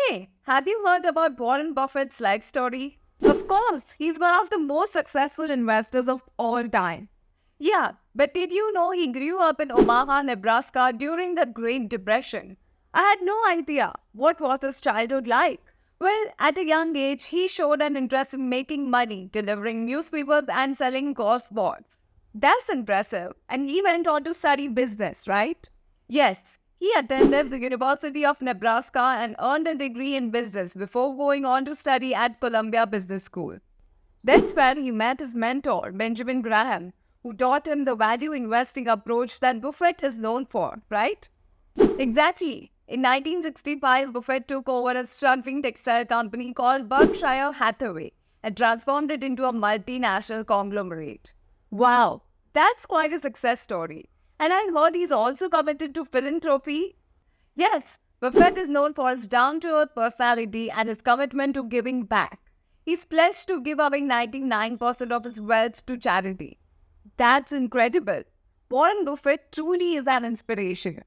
Hey, have you heard about Warren Buffett's life story? Of course, he's one of the most successful investors of all time. Yeah, but did you know he grew up in Omaha, Nebraska during the Great Depression? I had no idea. What was his childhood like? Well, at a young age, he showed an interest in making money, delivering newspapers and selling golf balls. That's impressive. And he went on to study business, right? Yes, he attended the University of Nebraska and earned a degree in business before going on to study at Columbia Business School. That's where he met his mentor, Benjamin Graham, who taught him the value investing approach that Buffett is known for, right? Exactly. In 1965, Buffett took over a struggling textile company called Berkshire Hathaway and transformed it into a multinational conglomerate. Wow, that's quite a success story. And I heard he's also committed to philanthropy. Yes, Buffett is known for his down-to-earth personality and his commitment to giving back. He's pledged to give away 99% of his wealth to charity. That's incredible. Warren Buffett truly is an inspiration.